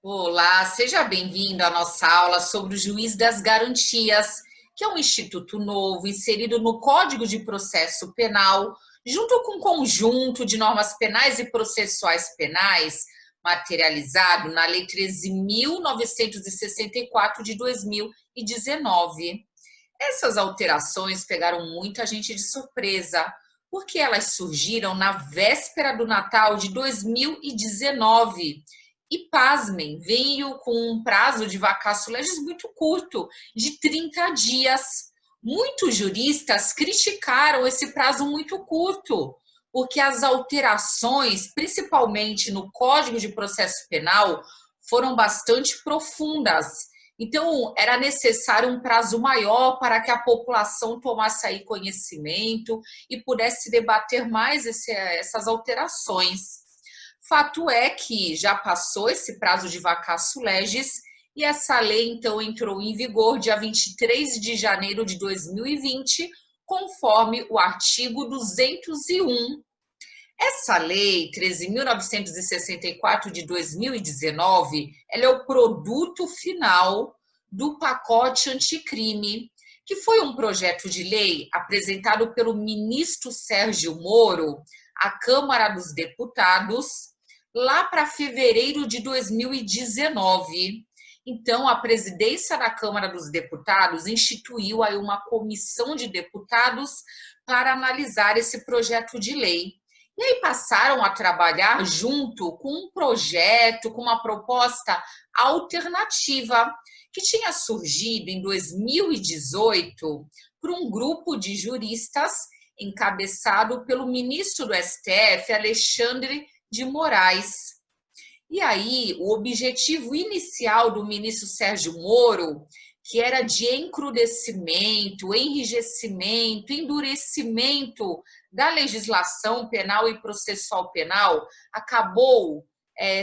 Olá, seja bem-vindo à nossa aula sobre o Juiz das Garantias, que é um instituto novo inserido no Código de Processo Penal, junto com um conjunto de normas penais e processuais penais, materializado na Lei 13.964 de 2019. Essas alterações pegaram muita gente de surpresa, porque elas surgiram na véspera do Natal de 2019. E, pasmem, veio com um prazo de vacatio legis muito curto, de 30 dias. Muitos juristas criticaram esse prazo muito curto, porque as alterações, principalmente no Código de Processo Penal, foram bastante profundas. Então, era necessário um prazo maior para que a população tomasse aí conhecimento e pudesse debater mais essas alterações. Fato é que já passou esse prazo de vacatio legis e essa lei, então, entrou em vigor dia 23 de janeiro de 2020, conforme o artigo 201. Essa lei 13.964 de 2019, ela é o produto final do pacote anticrime, que foi um projeto de lei apresentado pelo ministro Sérgio Moro à Câmara dos Deputados lá para fevereiro de 2019. Então, a presidência da Câmara dos Deputados instituiu aí uma comissão de deputados para analisar esse projeto de lei. E aí passaram a trabalhar junto com um projeto, com uma proposta alternativa que tinha surgido em 2018 por um grupo de juristas encabeçado pelo ministro do STF, Alexandre de Moraes. E aí, o objetivo inicial do ministro Sérgio Moro, que era de encrudecimento, enrijecimento, endurecimento da legislação penal e processual penal, acabou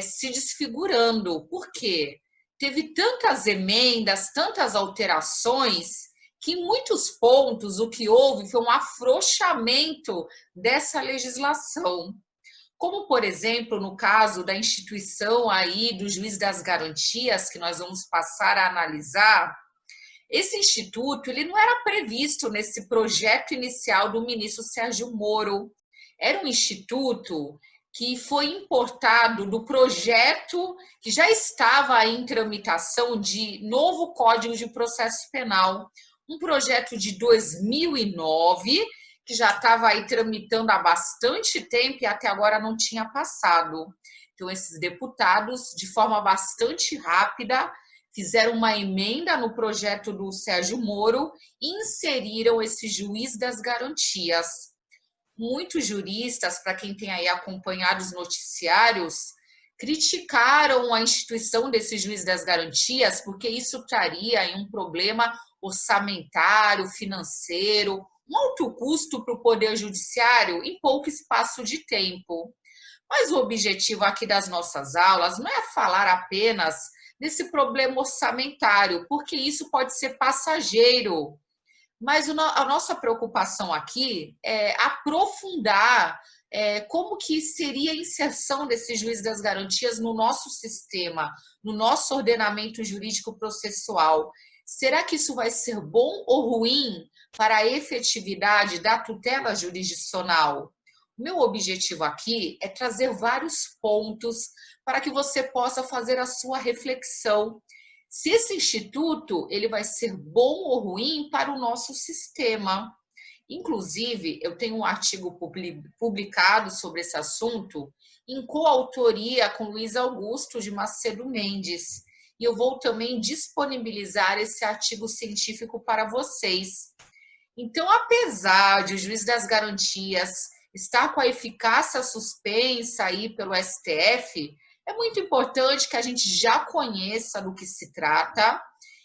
se desfigurando. Por quê? Teve tantas emendas, tantas alterações, que em muitos pontos o que houve foi um afrouxamento dessa legislação. Como, por exemplo, no caso da instituição aí do juiz das garantias, que nós vamos passar a analisar, esse instituto ele não era previsto nesse projeto inicial do ministro Sérgio Moro. Era um instituto que foi importado do projeto que já estava em tramitação de novo Código de Processo Penal, um projeto de 2009 que já estava aí tramitando há bastante tempo e até agora não tinha passado. Então, esses deputados, de forma bastante rápida, fizeram uma emenda no projeto do Sérgio Moro e inseriram esse juiz das garantias. Muitos juristas, para quem tem aí acompanhado os noticiários, criticaram a instituição desse juiz das garantias, porque isso traria aí um problema orçamentário, financeiro, um alto custo para o Poder Judiciário em pouco espaço de tempo. Mas o objetivo aqui das nossas aulas não é falar apenas desse problema orçamentário, porque isso pode ser passageiro. Mas a nossa preocupação aqui é aprofundar como que seria a inserção desse juiz das garantias no nosso sistema, no nosso ordenamento jurídico processual. Será que isso vai ser bom ou ruim para a efetividade da tutela jurisdicional? O meu objetivo aqui é trazer vários pontos para que você possa fazer a sua reflexão se esse instituto ele vai ser bom ou ruim para o nosso sistema. Inclusive, eu tenho um artigo publicado sobre esse assunto em coautoria com Luiz Augusto de Macedo Mendes. E eu vou também disponibilizar esse artigo científico para vocês. Então, apesar de o juiz das garantias estar com a eficácia suspensa aí pelo STF, é muito importante que a gente já conheça do que se trata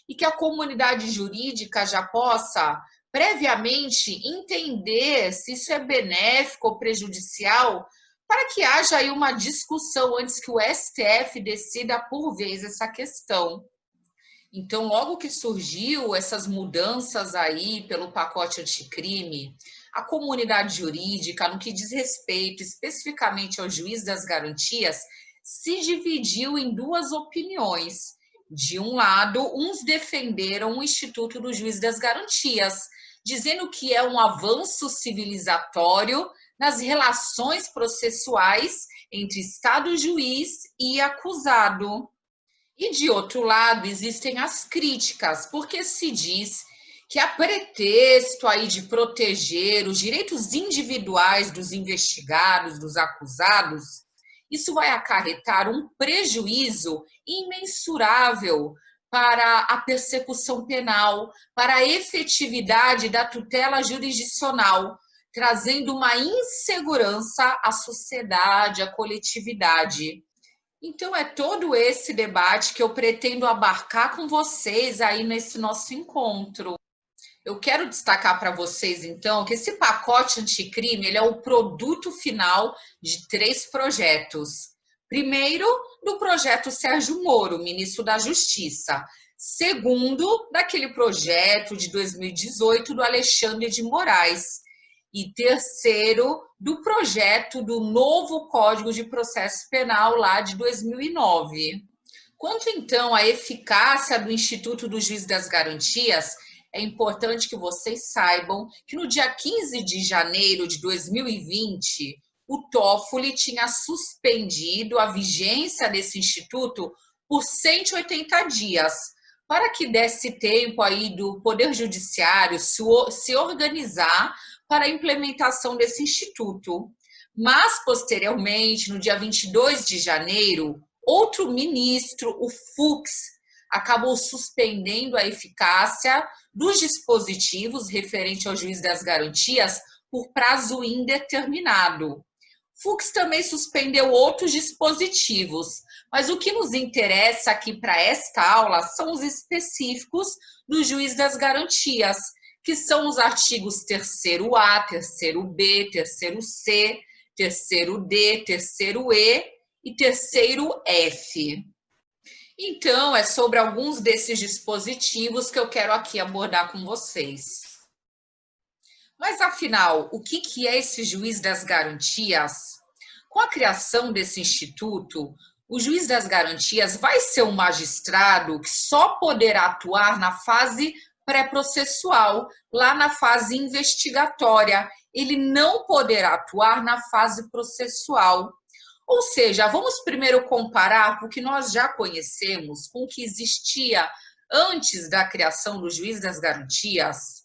e que a comunidade jurídica já possa previamente entender se isso é benéfico ou prejudicial, para que haja aí uma discussão antes que o STF decida por vez essa questão. Então, logo que surgiu essas mudanças aí pelo pacote anticrime, a comunidade jurídica, no que diz respeito especificamente ao juiz das garantias, se dividiu em duas opiniões. De um lado, uns defenderam o Instituto do Juiz das Garantias, dizendo que é um avanço civilizatório nas relações processuais entre Estado juiz e acusado. E de outro lado, existem as críticas, porque se diz que a pretexto aí de proteger os direitos individuais dos investigados, dos acusados, isso vai acarretar um prejuízo imensurável para a persecução penal, para a efetividade da tutela jurisdicional, trazendo uma insegurança à sociedade, à coletividade. Então, é todo esse debate que eu pretendo abarcar com vocês aí nesse nosso encontro. Eu quero destacar para vocês, então, que esse pacote anticrime ele é o produto final de 3 projetos. Primeiro, do projeto Sérgio Moro, ministro da Justiça. Segundo, daquele projeto de 2018 do Alexandre de Moraes. E terceiro, do projeto do novo Código de Processo Penal lá de 2009. Quanto então à eficácia do Instituto do Juiz das Garantias, é importante que vocês saibam que no dia 15 de janeiro de 2020, o Toffoli tinha suspendido a vigência desse instituto por 180 dias, para que desse tempo aí do Poder Judiciário se organizar para a implementação desse instituto. Mas, posteriormente, no dia 22 de janeiro, outro ministro, o Fux, acabou suspendendo a eficácia dos dispositivos referente ao juiz das garantias por prazo indeterminado. Fux também suspendeu outros dispositivos, mas o que nos interessa aqui para esta aula são os específicos do juiz das garantias, que são os artigos 3º-A, 3º-B, 3º-C, 3º-D, 3º-E e 3º-F. Então, é sobre alguns desses dispositivos que eu quero aqui abordar com vocês. Mas, afinal, o que é esse juiz das garantias? Com a criação desse instituto, o juiz das garantias vai ser um magistrado que só poderá atuar na fase pré-processual, lá na fase investigatória. Ele não poderá atuar na fase processual. Ou seja, vamos primeiro comparar o que nós já conhecemos com o que existia antes da criação do juiz das garantias.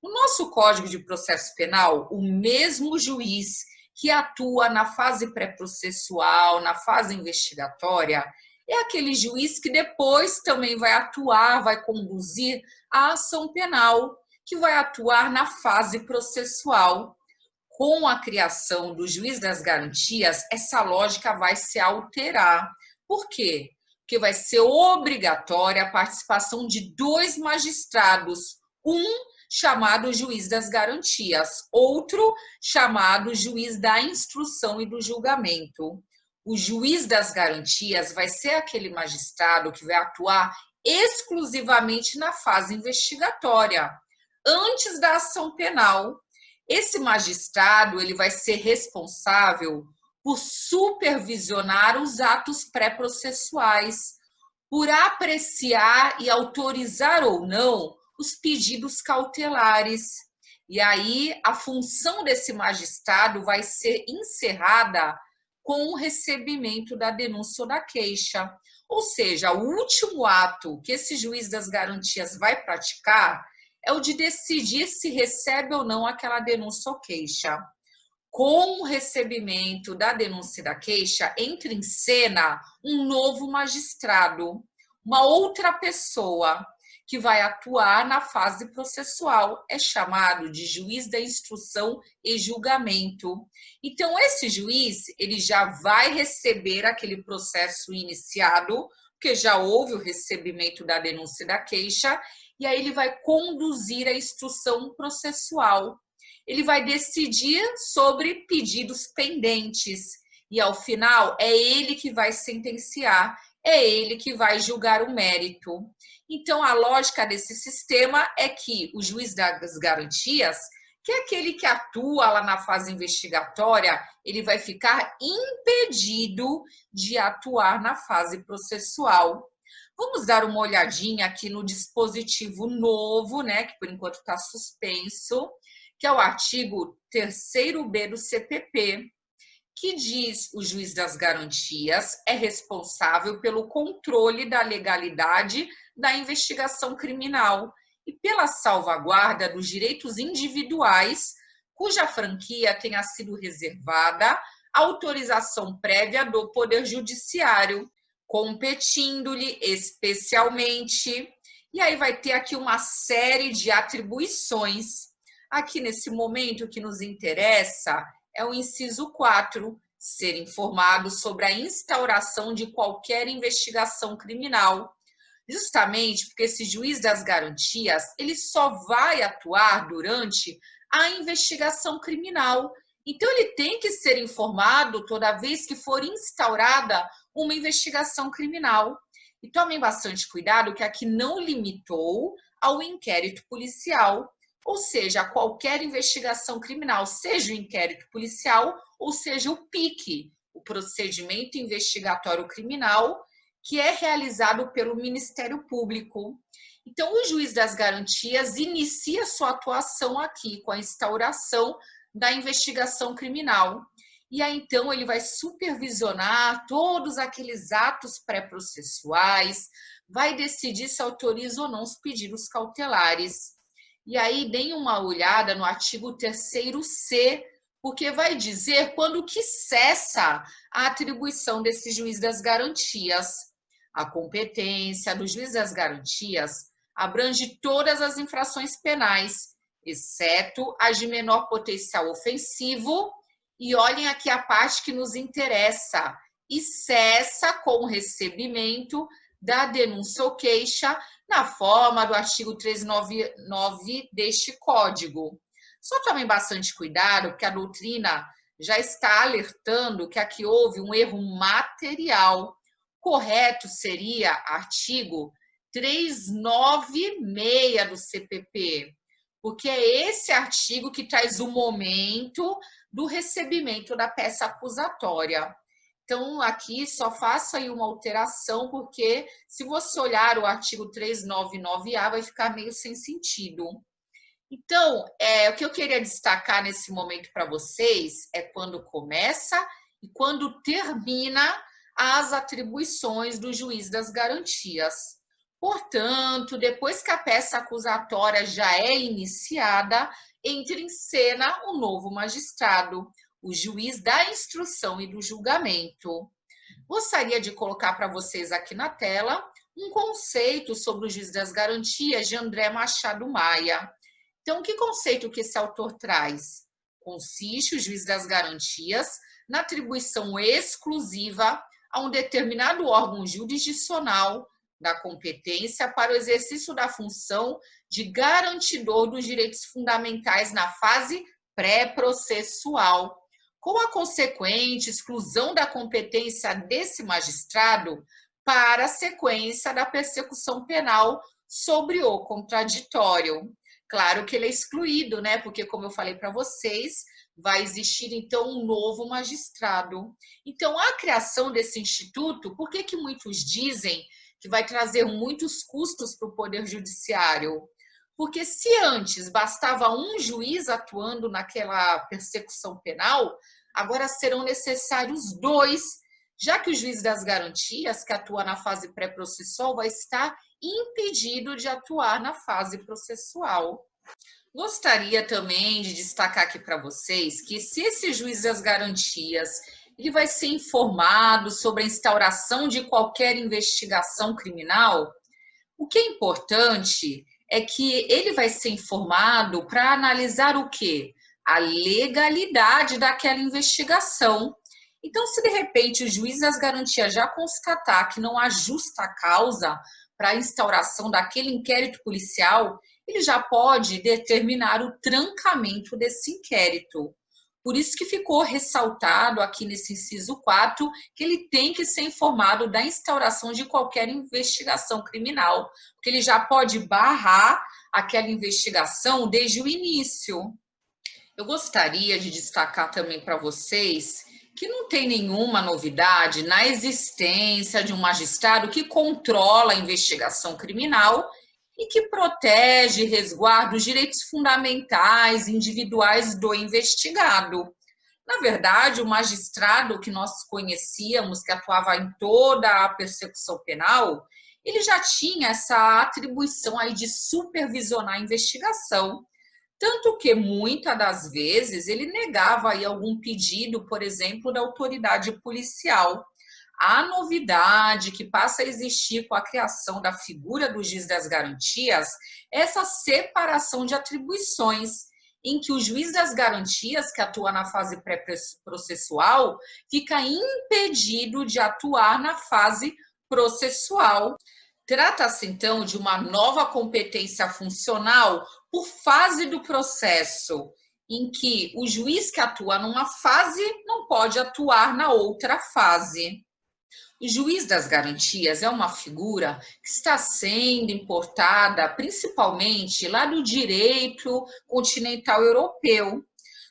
No nosso Código de Processo Penal, o mesmo juiz que atua na fase pré-processual, na fase investigatória, é aquele juiz que depois também vai atuar, vai conduzir a ação penal, que vai atuar na fase processual. Com a criação do juiz das garantias, essa lógica vai se alterar. Por quê? Porque vai ser obrigatória a participação de 2 magistrados, um chamado juiz das garantias, outro chamado juiz da instrução e do julgamento. O juiz das garantias vai ser aquele magistrado que vai atuar exclusivamente na fase investigatória, antes da ação penal. Esse magistrado ele vai ser responsável por supervisionar os atos pré-processuais, por apreciar e autorizar ou não os pedidos cautelares. E aí a função desse magistrado vai ser encerrada com o recebimento da denúncia ou da queixa. Ou seja, o último ato que esse juiz das garantias vai praticar é o de decidir se recebe ou não aquela denúncia ou queixa. Com o recebimento da denúncia e da queixa, entra em cena um novo magistrado, uma outra pessoa que vai atuar na fase processual. É chamado de juiz da instrução e julgamento. Então, esse juiz ele já vai receber aquele processo iniciado, porque já houve o recebimento da denúncia e da queixa, e aí ele vai conduzir a instrução processual. Ele vai decidir sobre pedidos pendentes e, ao final, é ele que vai sentenciar, é ele que vai julgar o mérito. Então, a lógica desse sistema é que o juiz das garantias que aquele que atua lá na fase investigatória, ele vai ficar impedido de atuar na fase processual. Vamos dar uma olhadinha aqui no dispositivo novo, né, que por enquanto está suspenso, que é o artigo 3º-B do CPP, que diz: o juiz das garantias é responsável pelo controle da legalidade da investigação criminal e pela salvaguarda dos direitos individuais cuja franquia tenha sido reservada autorização prévia do Poder Judiciário, competindo-lhe especialmente. E aí vai ter aqui uma série de atribuições. Aqui nesse momento o que nos interessa é o inciso 4, ser informado sobre a instauração de qualquer investigação criminal. Justamente porque esse juiz das garantias, ele só vai atuar durante a investigação criminal. Então, ele tem que ser informado toda vez que for instaurada uma investigação criminal. E tomem bastante cuidado que aqui não limitou ao inquérito policial, ou seja, qualquer investigação criminal, seja o inquérito policial ou seja o PIC, o procedimento investigatório criminal, que é realizado pelo Ministério Público. Então, o juiz das garantias inicia sua atuação aqui com a instauração da investigação criminal. E aí, então, ele vai supervisionar todos aqueles atos pré-processuais, vai decidir se autoriza ou não os pedidos cautelares. E aí, deem uma olhada no artigo 3º-C, porque vai dizer quando que cessa a atribuição desse juiz das garantias. A competência do juiz das garantias abrange todas as infrações penais, exceto as de menor potencial ofensivo. E olhem aqui a parte que nos interessa: e cessa com o recebimento da denúncia ou queixa na forma do artigo 399 deste Código. Só tomem bastante cuidado, porque a doutrina já está alertando que aqui houve um erro material. Correto seria artigo 396 do CPP, porque é esse artigo que traz o momento do recebimento da peça acusatória. Então, aqui só faço aí uma alteração, porque se você olhar o artigo 399A, vai ficar meio sem sentido. Então, o que eu queria destacar nesse momento para vocês é quando começa e quando termina as atribuições do juiz das garantias. Portanto, depois que a peça acusatória já é iniciada, entra em cena o novo magistrado, o juiz da instrução e do julgamento. Gostaria de colocar para vocês aqui na tela um conceito sobre o juiz das garantias de André Machado Maia. Então, que conceito que esse autor traz? Consiste o juiz das garantias na atribuição exclusiva a um determinado órgão jurisdicional da competência para o exercício da função de garantidor dos direitos fundamentais na fase pré-processual, com a consequente exclusão da competência desse magistrado para a sequência da persecução penal sobre o contraditório. Claro que ele é excluído, né? Porque, como eu falei para vocês, vai existir, então, um novo magistrado. Então, a criação desse instituto, por que muitos dizem que vai trazer muitos custos para o Poder Judiciário? Porque se antes bastava um juiz atuando naquela persecução penal, agora serão necessários 2, já que o juiz das garantias, que atua na fase pré-processual, vai estar impedido de atuar na fase processual. Gostaria também de destacar aqui para vocês que se esse juiz das garantias ele vai ser informado sobre a instauração de qualquer investigação criminal, o que é importante é que ele vai ser informado para analisar o quê? A legalidade daquela investigação. Então, se de repente o juiz das garantias já constatar que não há justa causa para a instauração daquele inquérito policial, ele já pode determinar o trancamento desse inquérito. Por isso que ficou ressaltado aqui nesse inciso 4 que ele tem que ser informado da instauração de qualquer investigação criminal, porque ele já pode barrar aquela investigação desde o início. Eu gostaria de destacar também para vocês que não tem nenhuma novidade na existência de um magistrado que controla a investigação criminal e que protege e resguarda os direitos fundamentais individuais do investigado. Na verdade, o magistrado que nós conhecíamos, que atuava em toda a persecução penal, ele já tinha essa atribuição aí de supervisionar a investigação. Tanto que muitas das vezes ele negava aí algum pedido, por exemplo, da autoridade policial. A novidade que passa a existir com a criação da figura do juiz das garantias é essa separação de atribuições, em que o juiz das garantias, que atua na fase pré-processual, fica impedido de atuar na fase processual. Trata-se, então, de uma nova competência funcional por fase do processo, em que o juiz que atua numa fase não pode atuar na outra fase. O juiz das garantias é uma figura que está sendo importada principalmente lá do direito continental europeu.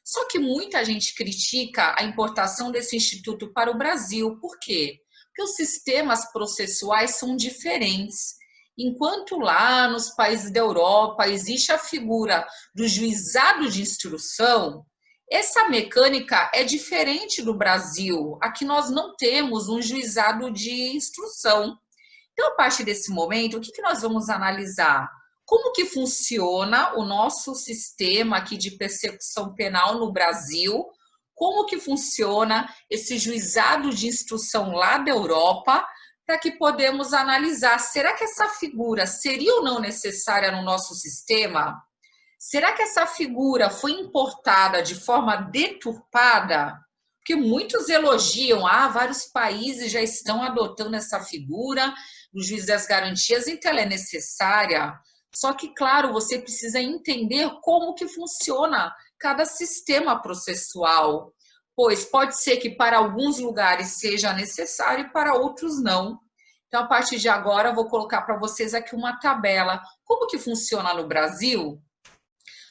Só que muita gente critica a importação desse instituto para o Brasil. Por quê? Porque os sistemas processuais são diferentes. Enquanto lá nos países da Europa existe a figura do juizado de instrução, essa mecânica é diferente do Brasil. Aqui nós não temos um juizado de instrução. Então, a partir desse momento, o que nós vamos analisar? Como que funciona o nosso sistema aqui de persecução penal no Brasil? Como que funciona esse juizado de instrução lá da Europa, para que podemos analisar, será que essa figura seria ou não necessária no nosso sistema? Será que essa figura foi importada de forma deturpada? Porque muitos elogiam, vários países já estão adotando essa figura do juiz das garantias, então ela é necessária. Só que, claro, você precisa entender como que funciona cada sistema processual, pois pode ser que para alguns lugares seja necessário e para outros não. Então, a partir de agora, eu vou colocar para vocês aqui uma tabela. Como que funciona no Brasil?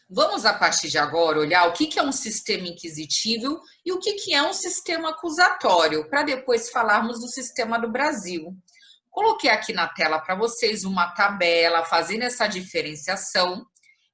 Vamos, a partir de agora, olhar o que é um sistema inquisitivo e o que é um sistema acusatório, para depois falarmos do sistema do Brasil. Coloquei aqui na tela para vocês uma tabela fazendo essa diferenciação,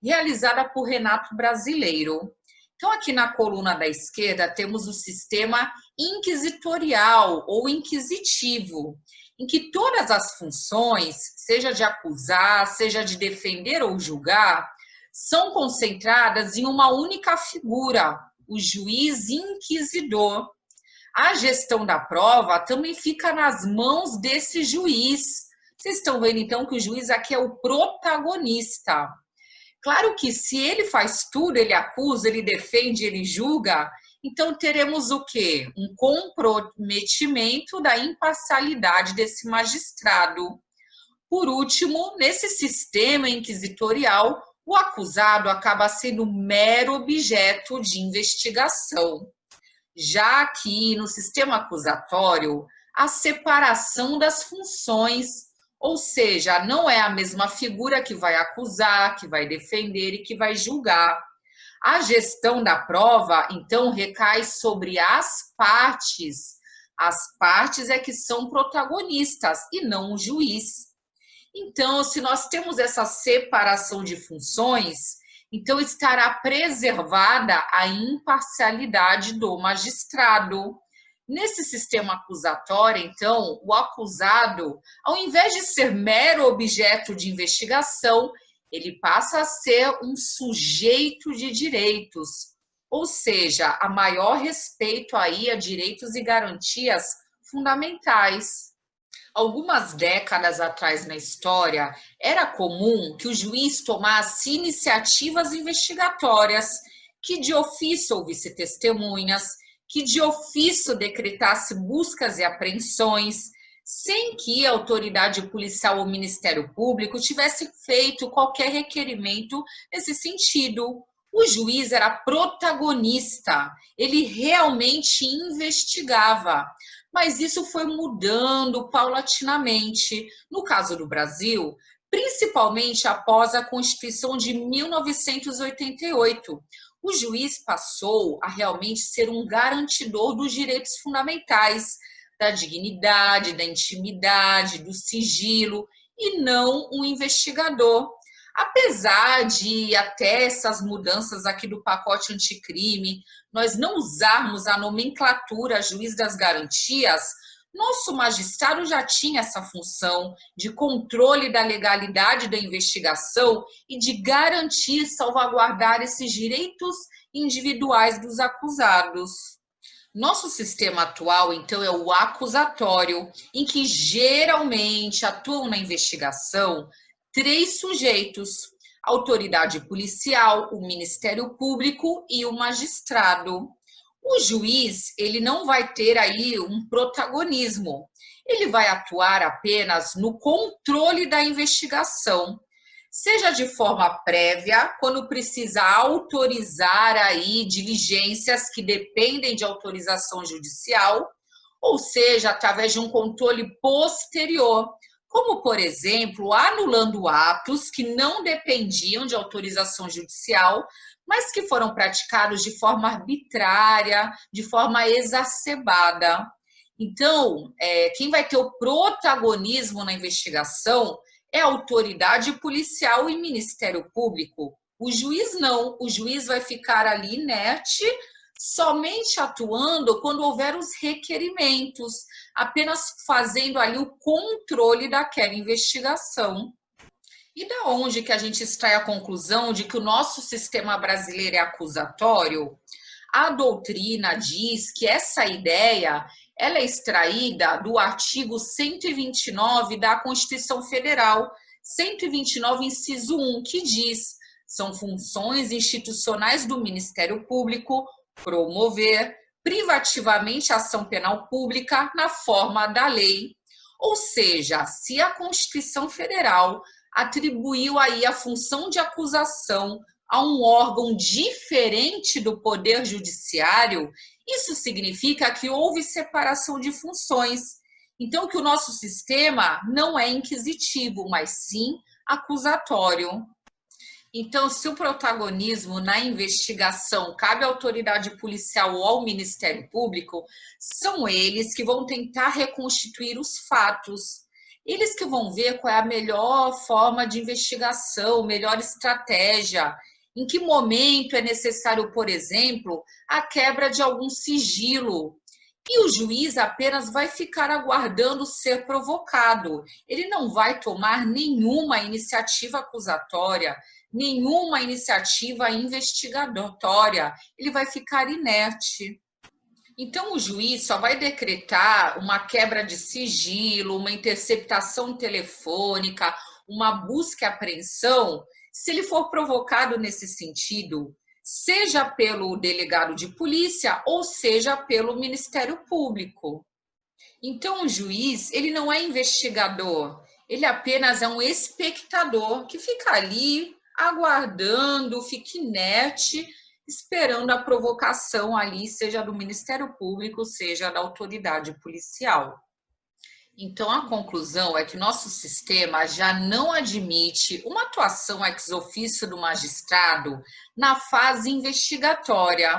realizada por Renato Brasileiro. Então, aqui na coluna da esquerda, temos o sistema inquisitorial ou inquisitivo, em que todas as funções, seja de acusar, seja de defender ou julgar, são concentradas em uma única figura, o juiz inquisidor. A gestão da prova também fica nas mãos desse juiz. Vocês estão vendo, então, que o juiz aqui é o protagonista. Claro que se ele faz tudo, ele acusa, ele defende, ele julga, então teremos o quê? Um comprometimento da imparcialidade desse magistrado. Por último, nesse sistema inquisitorial, o acusado acaba sendo mero objeto de investigação. Já aqui no sistema acusatório, a separação das funções, ou seja, não é a mesma figura que vai acusar, que vai defender e que vai julgar. A gestão da prova, então, recai sobre as partes. As partes é que são protagonistas e não o juiz. Então, se nós temos essa separação de funções, então estará preservada a imparcialidade do magistrado. Nesse sistema acusatório, então, o acusado, ao invés de ser mero objeto de investigação, ele passa a ser um sujeito de direitos, ou seja, a maior respeito aí a direitos e garantias fundamentais. Algumas décadas atrás na história, era comum que o juiz tomasse iniciativas investigatórias, que de ofício ouvisse testemunhas, que de ofício decretasse buscas e apreensões, sem que a autoridade policial ou Ministério Público tivesse feito qualquer requerimento nesse sentido. O juiz era protagonista, ele realmente investigava, mas isso foi mudando paulatinamente. No caso do Brasil, principalmente após a Constituição de 1988, o juiz passou a realmente ser um garantidor dos direitos fundamentais, da dignidade, da intimidade, do sigilo, e não um investigador. Apesar de até essas mudanças aqui do pacote anticrime, nós não usarmos a nomenclatura juiz das garantias, nosso magistrado já tinha essa função de controle da legalidade da investigação e de garantir e salvaguardar esses direitos individuais dos acusados. Nosso sistema atual, então, é o acusatório, em que geralmente atuam na investigação três sujeitos: a autoridade policial, o Ministério Público e o magistrado. O juiz, ele não vai ter aí um protagonismo. Ele vai atuar apenas no controle da investigação, seja de forma prévia, quando precisa autorizar aí diligências que dependem de autorização judicial, ou seja, através de um controle posterior, como, por exemplo, anulando atos que não dependiam de autorização judicial, mas que foram praticados de forma arbitrária, de forma exacerbada. Então, quem vai ter o protagonismo na investigação é a autoridade policial e Ministério Público. O juiz não, o juiz vai ficar ali inerte, somente atuando quando houver os requerimentos, apenas fazendo ali o controle daquela investigação. E da onde que a gente extrai a conclusão de que o nosso sistema brasileiro é acusatório? A doutrina diz que essa ideia ela é extraída do artigo 129 da Constituição Federal, 129, inciso 1, que diz: são funções institucionais do Ministério Público promover privativamente a ação penal pública na forma da lei. Ou seja, se a Constituição Federal atribuiu aí a função de acusação a um órgão diferente do Poder Judiciário, isso significa que houve separação de funções. Então, que o nosso sistema não é inquisitivo, mas sim acusatório. Então, se o protagonismo na investigação cabe à autoridade policial ou ao Ministério Público, são eles que vão tentar reconstituir os fatos. Eles que vão ver qual é a melhor forma de investigação, melhor estratégia, em que momento é necessário, por exemplo, a quebra de algum sigilo. E o juiz apenas vai ficar aguardando ser provocado. Ele não vai tomar nenhuma iniciativa acusatória, nenhuma iniciativa investigatória. Ele vai ficar inerte. Então, o juiz só vai decretar uma quebra de sigilo, uma interceptação telefônica, uma busca e apreensão, se ele for provocado nesse sentido, seja pelo delegado de polícia ou seja pelo Ministério Público. Então, o juiz, ele não é investigador, ele apenas é um espectador que fica ali aguardando, fica inerte, esperando a provocação ali, seja do Ministério Público, seja da autoridade policial. Então, a conclusão é que nosso sistema já não admite uma atuação ex officio do magistrado na fase investigatória.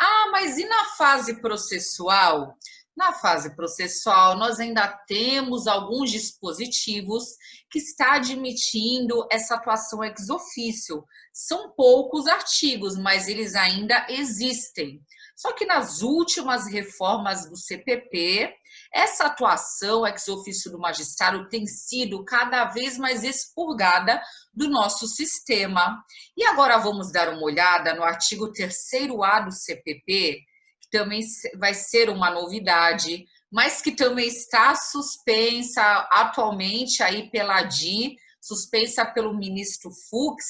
Ah, mas e na fase processual? Na fase processual, nós ainda temos alguns dispositivos que está admitindo essa atuação ex officio. São poucos artigos, mas eles ainda existem. Só que nas últimas reformas do CPP, essa atuação ex officio do magistrado tem sido cada vez mais expurgada do nosso sistema. E agora vamos dar uma olhada no artigo 3º-A do CPP, que também vai ser uma novidade, mas que também está suspensa atualmente aí pela ADI, suspensa pelo ministro Fux,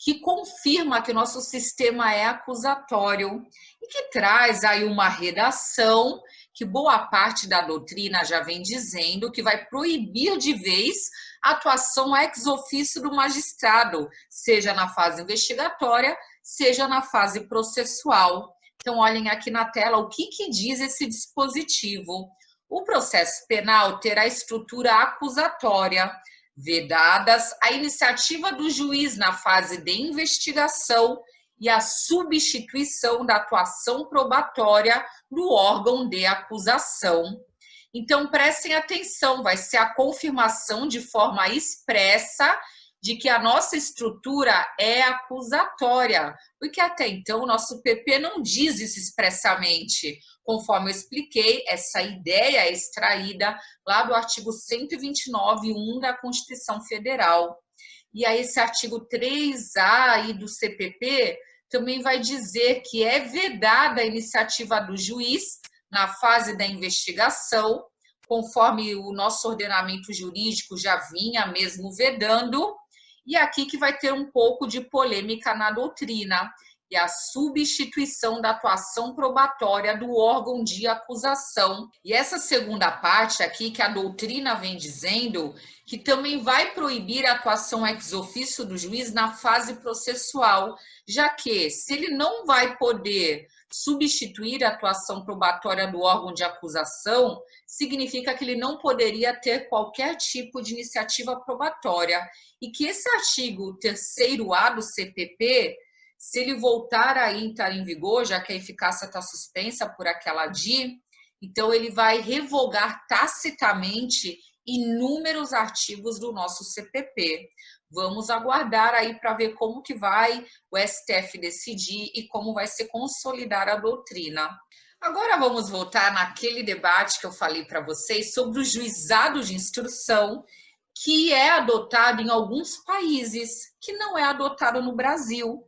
que confirma que o nosso sistema é acusatório e que traz aí uma redação que boa parte da doutrina já vem dizendo que vai proibir de vez a atuação ex officio do magistrado, seja na fase investigatória, seja na fase processual. Então, olhem aqui na tela o que diz esse dispositivo. O processo penal terá estrutura acusatória, vedadas a iniciativa do juiz na fase de investigação e a substituição da atuação probatória do órgão de acusação. Então, prestem atenção, vai ser a confirmação de forma expressa de que a nossa estrutura é acusatória, porque até então o nosso PP não diz isso expressamente. Conforme eu expliquei, essa ideia é extraída lá do artigo 129.1 da Constituição Federal. E aí esse artigo 3A aí do CPP também vai dizer que é vedada a iniciativa do juiz na fase da investigação, conforme o nosso ordenamento jurídico já vinha mesmo vedando, e aqui que vai ter um pouco de polêmica na doutrina, e a substituição da atuação probatória do órgão de acusação. E essa segunda parte aqui, que a doutrina vem dizendo, que também vai proibir a atuação ex officio do juiz na fase processual, já que, se ele não vai poder substituir a atuação probatória do órgão de acusação, significa que ele não poderia ter qualquer tipo de iniciativa probatória. E que esse artigo 3º-A do CPP, se ele voltar a entrar em vigor, já que a eficácia está suspensa por aquela DI, então ele vai revogar tacitamente inúmeros artigos do nosso CPP. Vamos aguardar aí para ver como que vai o STF decidir e como vai se consolidar a doutrina. Agora vamos voltar naquele debate que eu falei para vocês sobre o juizado de instrução, que é adotado em alguns países, que não é adotado no Brasil.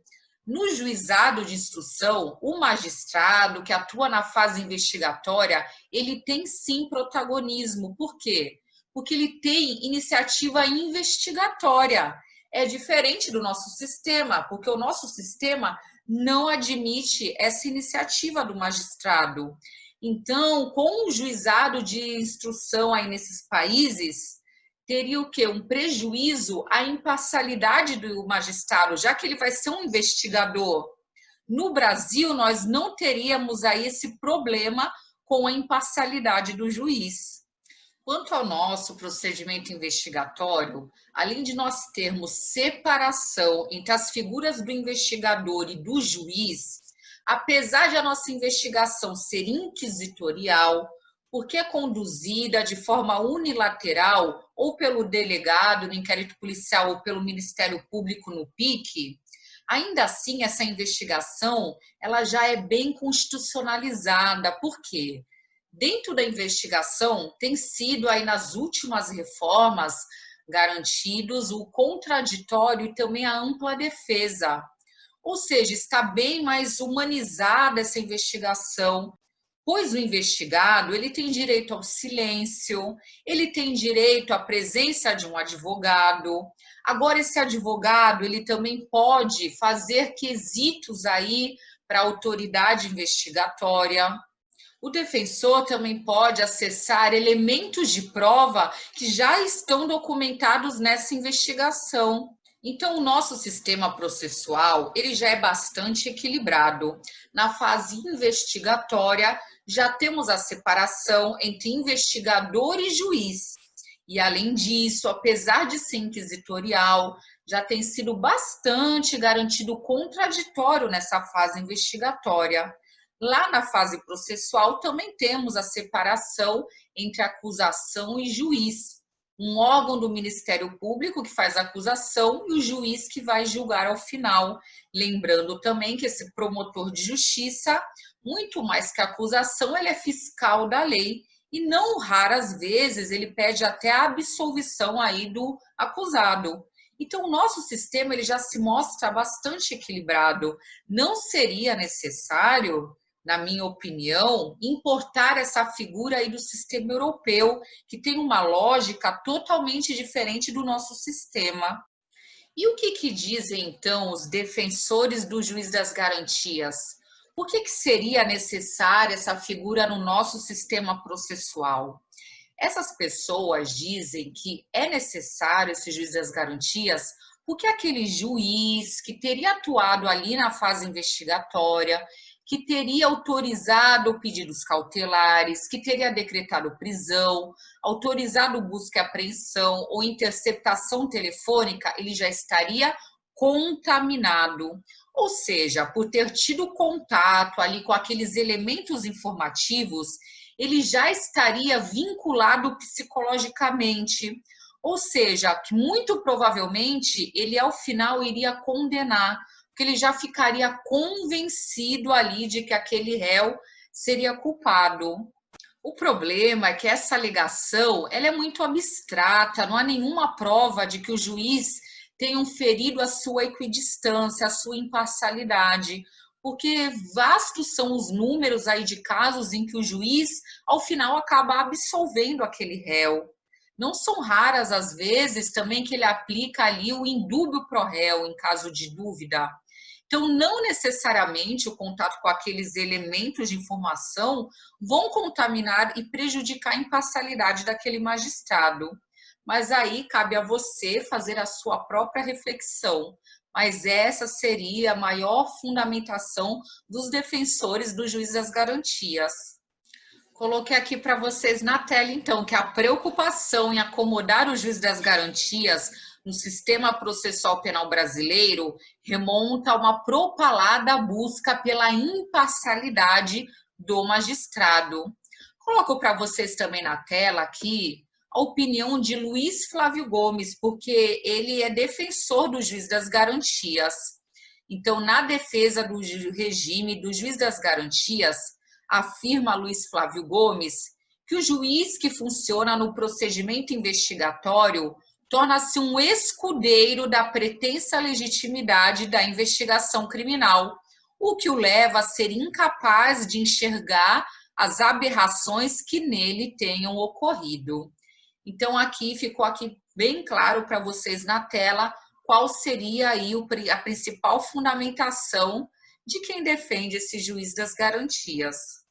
No juizado de instrução, o magistrado que atua na fase investigatória, ele tem sim protagonismo. Por quê? Porque ele tem iniciativa investigatória. É diferente do nosso sistema, porque o nosso sistema não admite essa iniciativa do magistrado. Então, com o juizado de instrução aí nesses países, teria o quê? Um prejuízo à imparcialidade do magistrado, já que ele vai ser um investigador. No Brasil, nós não teríamos aí esse problema com a imparcialidade do juiz. Quanto ao nosso procedimento investigatório, além de nós termos separação entre as figuras do investigador e do juiz, apesar de a nossa investigação ser inquisitorial, porque é conduzida de forma unilateral ou pelo delegado no inquérito policial ou pelo Ministério Público no PIC, ainda assim essa investigação ela já é bem constitucionalizada. Por quê? Dentro da investigação tem sido aí nas últimas reformas garantidos o contraditório e também a ampla defesa. Ou seja, está bem mais humanizada essa investigação, pois o investigado ele tem direito ao silêncio, ele tem direito à presença de um advogado. Agora, esse advogado ele também pode fazer quesitos aí para a autoridade investigatória. O defensor também pode acessar elementos de prova que já estão documentados nessa investigação. Então, o nosso sistema processual ele já é bastante equilibrado. Na fase investigatória, já temos a separação entre investigador e juiz. E, além disso, apesar de ser inquisitorial, já tem sido bastante garantido o contraditório nessa fase investigatória. Lá na fase processual, também temos a separação entre acusação e juiz. Um órgão do Ministério Público que faz a acusação e o juiz que vai julgar ao final. Lembrando também que esse promotor de justiça, muito mais que a acusação, ele é fiscal da lei e não raras vezes ele pede até a absolvição aí do acusado. Então, o nosso sistema ele já se mostra bastante equilibrado. Não seria necessário, na minha opinião, importar essa figura aí do sistema europeu, que tem uma lógica totalmente diferente do nosso sistema. E o que dizem, então, os defensores do juiz das garantias? Por que seria necessária essa figura no nosso sistema processual? Essas pessoas dizem que é necessário esse juiz das garantias porque aquele juiz que teria atuado ali na fase investigatória, que teria autorizado pedidos cautelares, que teria decretado prisão, autorizado busca e apreensão ou interceptação telefônica, ele já estaria contaminado. Ou seja, por ter tido contato ali com aqueles elementos informativos, ele já estaria vinculado psicologicamente. Ou seja, que muito provavelmente ele ao final iria condenar, porque ele já ficaria convencido ali de que aquele réu seria culpado. O problema é que essa alegação ela é muito abstrata, não há nenhuma prova de que o juiz tenha ferido a sua equidistância, a sua imparcialidade, porque vastos são os números aí de casos em que o juiz, ao final, acaba absolvendo aquele réu. Não são raras as vezes também que ele aplica ali o indúbio pro réu em caso de dúvida. Então, não necessariamente o contato com aqueles elementos de informação vão contaminar e prejudicar a imparcialidade daquele magistrado. Mas aí cabe a você fazer a sua própria reflexão. Mas essa seria a maior fundamentação dos defensores do juiz das garantias. Coloquei aqui para vocês na tela, então, que a preocupação em acomodar o juiz das garantias no sistema processual penal brasileiro remonta a uma propalada busca pela imparcialidade do magistrado. Coloco para vocês também na tela aqui a opinião de Luiz Flávio Gomes, porque ele é defensor do juiz das garantias. Então, na defesa do regime do juiz das garantias, afirma Luiz Flávio Gomes que o juiz que funciona no procedimento investigatório torna-se um escudeiro da pretensa legitimidade da investigação criminal, o que o leva a ser incapaz de enxergar as aberrações que nele tenham ocorrido. Então, aqui ficou aqui bem claro para vocês na tela qual seria aí a principal fundamentação de quem defende esse juiz das garantias.